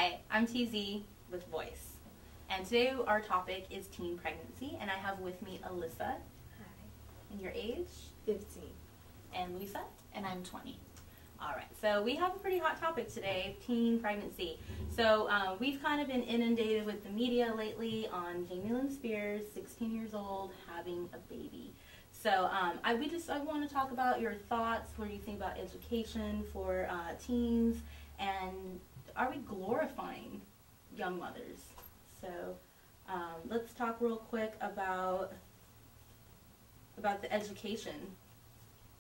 Hi, I'm TZ with Voice, and today our topic is teen pregnancy, and I have with me Alyssa. Hi. And your age? 15. And Lisa? And I'm 20. All right, so we have a pretty hot topic today, teen pregnancy. So we've kind of been inundated with the media lately on Jamie Lynn Spears, 16 years old, having a baby. So I want to talk about your thoughts. What do you think about education for teens, and are we glorifying young mothers? So let's talk real quick about the education.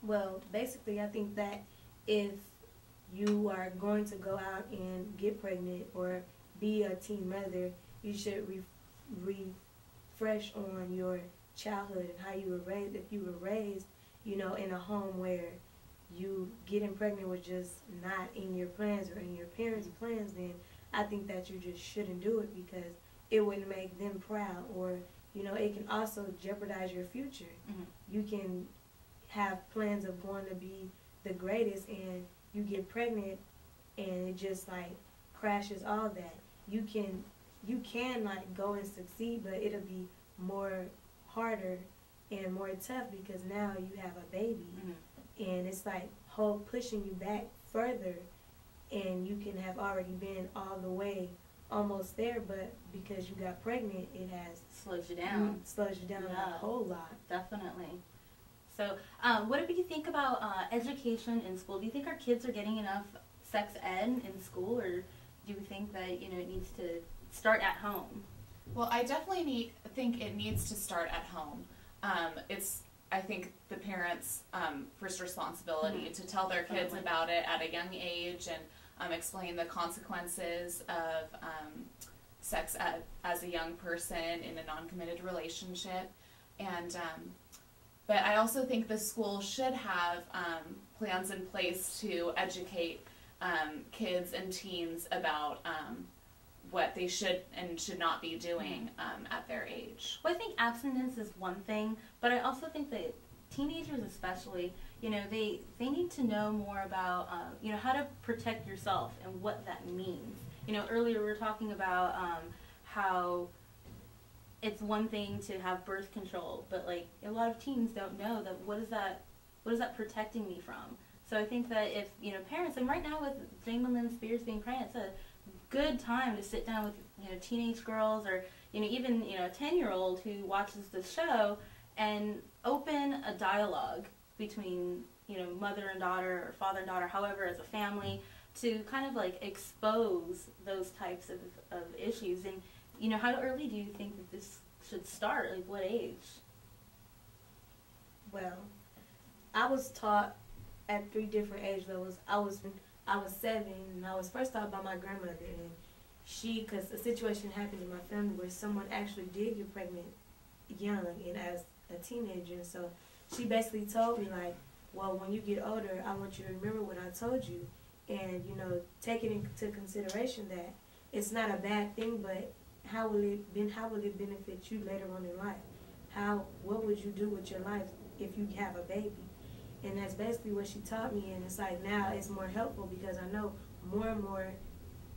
Well, basically, I think that if you are going to go out and get pregnant or be a teen mother, you should refresh on your childhood and how you were raised. If you were raised, in a home where you getting pregnant was just not in your plans or in your parents' plans, then I think that you just shouldn't do it because it wouldn't make them proud, or it can also jeopardize your future. Mm-hmm. You can have plans of going to be the greatest and you get pregnant and it just like crashes all that. You can like go and succeed, but it'll be more harder and more tough because now you have a baby. Mm-hmm. And it's like pushing you back further, and you can have already been all the way almost there, but because you got pregnant, it has Slows you down. A whole lot. Definitely. So what do you think about education in school? Do you think our kids are getting enough sex ed in school, or do you think that it needs to start at home? Well, I definitely think it needs to start at home. I think the parents' first responsibility to tell their kids about it at a young age and explain the consequences of sex as a young person in a non-committed relationship. And but I also think the school should have plans in place to educate kids and teens about what they should and should not be doing at their age. Well, I think abstinence is one thing, but I also think that teenagers especially, they need to know more about, how to protect yourself and what that means. Earlier we were talking about how it's one thing to have birth control, but like a lot of teens don't know that what is that protecting me from. So I think that if, parents, and right now with Jamie Lynn Spears being pregnant, it's a good time to sit down with teenage girls, or even a 10-year-old who watches the show, and open a dialogue between mother and daughter or father and daughter, however, as a family, to kind of like expose those types of issues. And how early do you think that this should start? Like what age? Well, I was taught at 3 different age levels. I was 7, and I was first taught by my grandmother, and because a situation happened in my family where someone actually did get pregnant young and as a teenager, and so she basically told me like, well, when you get older, I want you to remember what I told you, and take it into consideration that it's not a bad thing, but how will it benefit you later on in life? What would you do with your life if you have a baby? And that's basically what she taught me, and it's like now it's more helpful because I know more and more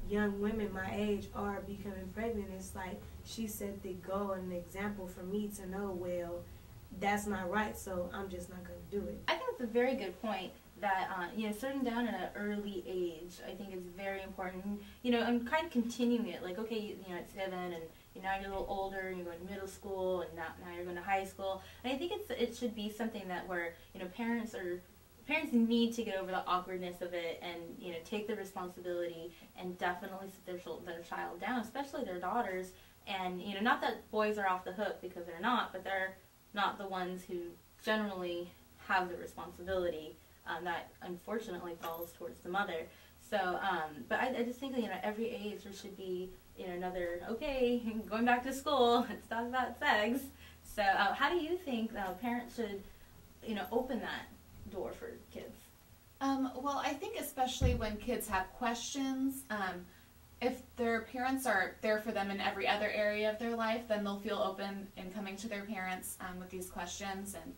young women my age are becoming pregnant. It's like she set the goal and the example for me to know, well, that's not right, so I'm just not going to do it. I think it's a very good point that, starting down at an early age, I think is very important. I'm kind of continuing it, like, okay, at 7, and now you're a little older, and you're going to middle school, and now you're going to high school. And I think it should be something that where, parents need to get over the awkwardness of it and, take the responsibility and definitely sit their child down, especially their daughters. And, not that boys are off the hook, because they're not, but they're not the ones who generally have the responsibility that unfortunately falls towards the mother. So, but I just think that, every age there should be, another, okay, going back to school, let's talk about sex. So, how do you think parents should, open that door for kids? Well, I think especially when kids have questions, if their parents are there for them in every other area of their life, then they'll feel open in coming to their parents with these questions. And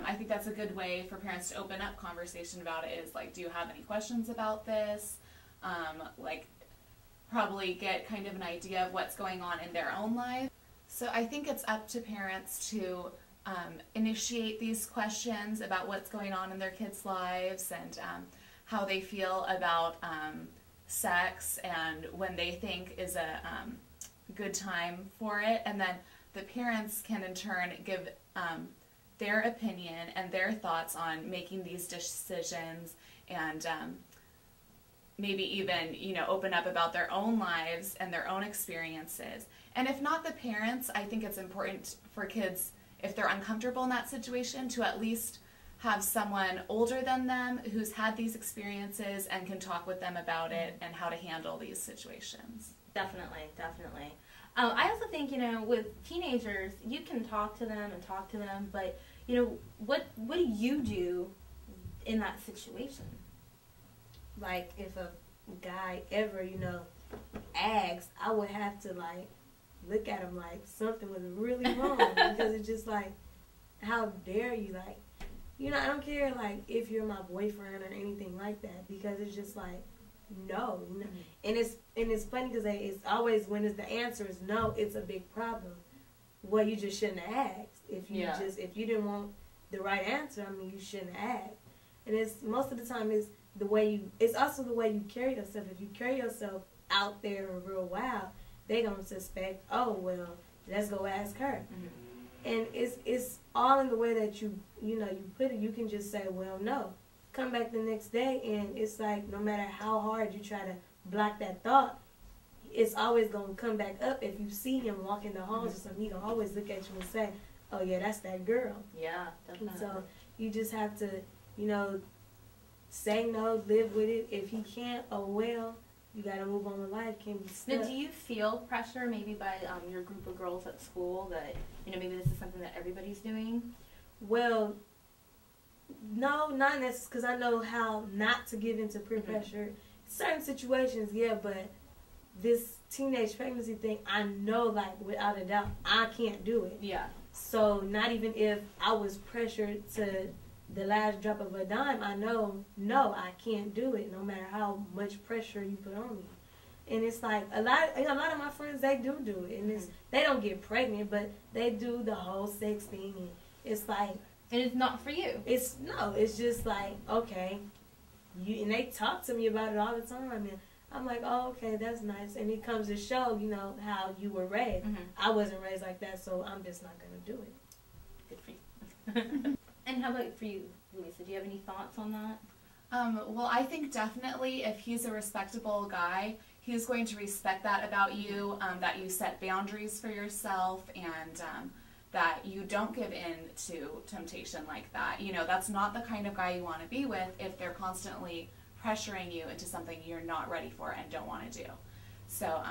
I think that's a good way for parents to open up conversation about it, is like, do you have any questions about this? Like, probably get kind of an idea of what's going on in their own life. So I think it's up to parents to initiate these questions about what's going on in their kids' lives and how they feel about sex and when they think is a good time for it. And then the parents can in turn give their opinion and their thoughts on making these decisions and maybe even, open up about their own lives and their own experiences. And if not the parents, I think it's important for kids, if they're uncomfortable in that situation, to at least have someone older than them who's had these experiences and can talk with them about it and how to handle these situations. Definitely, definitely. I also think, with teenagers, you can talk to them, but, what do you do in that situation? Like, if a guy ever, asks, I would have to, look at him like something was really wrong. Because it's just like, how dare you? I don't care, if you're my boyfriend or anything like that. Because it's just like, no. And it's funny because it's always, when the answer is no, it's a big problem. Well, you just shouldn't have asked. If you didn't want the right answer, you shouldn't have asked. And it's, most of the time, it's also the way you carry yourself. If you carry yourself out there and real wild, they gonna suspect, oh, well, let's go ask her. And it's all in the way that you put it. You can just say, well, no. Come back the next day, and it's like, no matter how hard you try to block that thought, it's always gonna come back up. If you see him walking the halls or something, he gonna always look at you and say, oh yeah, that's that girl. Yeah, definitely. So you just have to, say no, live with it. If he can't, oh well, you gotta move on with life. Can't be stuck. Now, do you feel pressure maybe by your group of girls at school that, maybe this is something that everybody's doing? Well, no, not necessarily, because I know how not to give into peer pressure. Certain situations, yeah, but this teenage pregnancy thing, I know, without a doubt, I can't do it. Yeah. So not even if I was pressured to the last drop of a dime, I know, no, I can't do it, no matter how much pressure you put on me. And it's like, a lot of my friends, they do it. And they don't get pregnant, but they do the whole sex thing. And it's like, and it's not for you. It's just like, okay. And they talk to me about it all the time. And I'm like, oh, okay, that's nice. And it comes to show, how you were raised. I wasn't raised like that, so I'm just not going to do it. Good for you. And how about for you, Lisa? Do you have any thoughts on that? Well, I think definitely if he's a respectable guy, he's going to respect that about you, that you set boundaries for yourself, and that you don't give in to temptation like that. That's not the kind of guy you want to be with if they're constantly pressuring you into something you're not ready for and don't want to do. So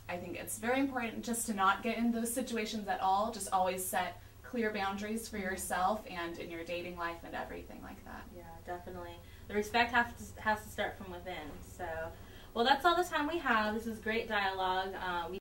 I think it's very important just to not get in those situations at all. Just always set clear boundaries for yourself and in your dating life and everything like that. Yeah, definitely. The respect has to start from within. So, well, that's all the time we have. This is great dialogue.